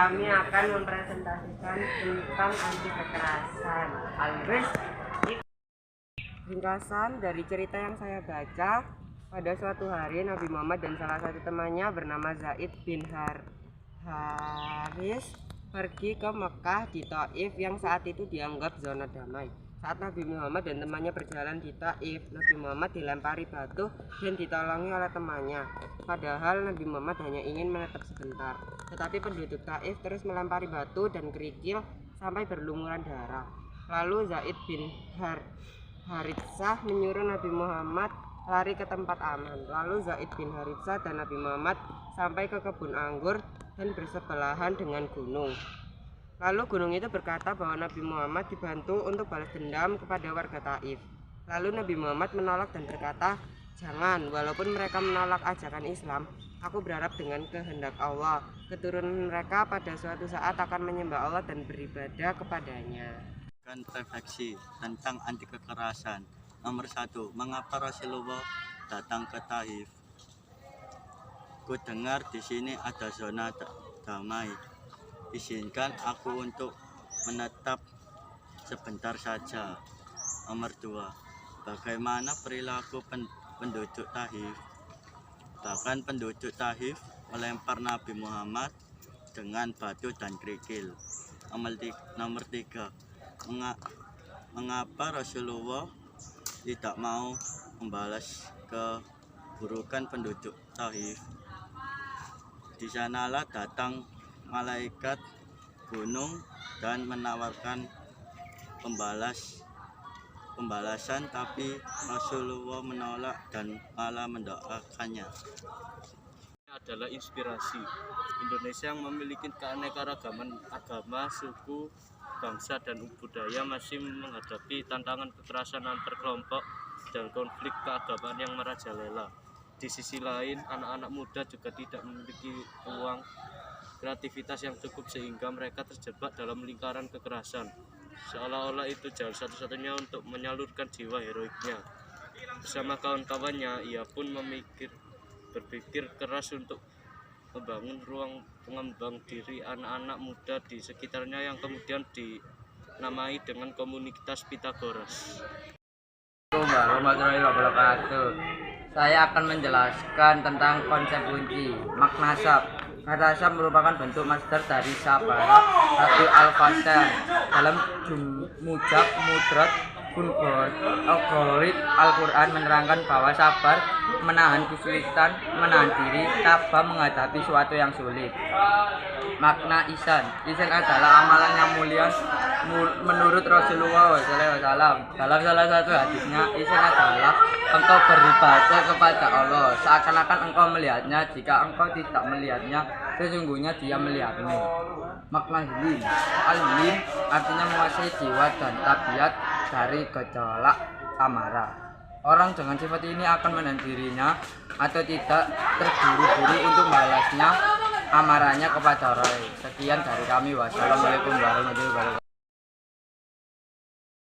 kami akan mempresentasikan tentang anti kekerasan. Alias ringkasan dari cerita yang saya baca, pada suatu hari Nabi Muhammad dan salah satu temannya bernama Zaid bin Haris pergi ke Mekah di Taif yang saat itu dianggap zona damai. Saat Nabi Muhammad dan temannya berjalan di Taif, Nabi Muhammad dilempari batu dan ditolongi oleh temannya. Padahal Nabi Muhammad hanya ingin menetap sebentar. Tetapi penduduk Taif terus melempari batu dan kerikil sampai berlumuran darah. Lalu Zaid bin Haritsah menyuruh Nabi Muhammad lari ke tempat aman. Lalu Zaid bin Haritsah dan Nabi Muhammad sampai ke kebun anggur dan bersebelahan dengan gunung. Lalu gunung itu berkata bahwa Nabi Muhammad dibantu untuk balas dendam kepada warga Taif. Lalu Nabi Muhammad menolak dan berkata, "Jangan, walaupun mereka menolak ajakan Islam, aku berharap dengan kehendak Allah, keturunan mereka pada suatu saat akan menyembah Allah dan beribadah kepadanya." Refleksi tentang anti kekerasan. Nomor 1. Mengapa Rasulullah datang ke Taif? Ku dengar di sini ada zona damai. Izinkan aku untuk menetap sebentar saja. Nomor 2. Bagaimana perilaku penduduk Taif? Bahkan penduduk Taif melempar Nabi Muhammad dengan batu dan kerikil. Nomor 3. Mengapa Rasulullah tidak mau membalas keburukan penduduk Taif? Di sanalah datang malaikat gunung dan menawarkan pembalasan, tapi Rasulullah menolak dan malah mendoakannya. Adalah inspirasi Indonesia yang memiliki keanekaragaman agama, suku, bangsa dan budaya masih menghadapi tantangan kekerasan antar kelompok dan konflik keagamaan yang merajalela. Di sisi lain, anak-anak muda juga tidak memiliki ruang kreativitas yang cukup sehingga mereka terjebak dalam lingkaran kekerasan. Seolah-olah itu jalan satu-satunya untuk menyalurkan jiwa heroiknya. Bersama kawan-kawannya, ia pun berpikir keras untuk membangun ruang pengembang diri anak-anak muda di sekitarnya yang kemudian dinamai dengan komunitas Pitagoras. Assalamualaikum warahmatullahi wabarakatuh. Saya akan menjelaskan tentang konsep kunci. Makna sab. Kata sab merupakan bentuk masdar dari sabara atau al-fasal dalam mujab mudrat kunbor. Algorit Al-Quran menerangkan bahwa sabar menahan kesulitan, menahan diri, tabah menghadapi suatu yang sulit. Makna ihsan. Ihsan adalah amalan yang mulia menurut Rasulullah SAW. Dalam salah satu hadisnya, ihsan adalah engkau beribadah kepada Allah seakan-akan engkau melihatnya. Jika engkau tidak melihatnya, sesungguhnya dia melihatmu. Makna hilim. Al-hilim artinya menguasai jiwa dan tabiat dari gejolak amarah. Orang dengan sifat ini akan menahan dirinya atau tidak terburu-buru untuk membalasnya amarahnya kepada orang. Sekian dari kami. Wassalamualaikum warahmatullahi wabarakatuh.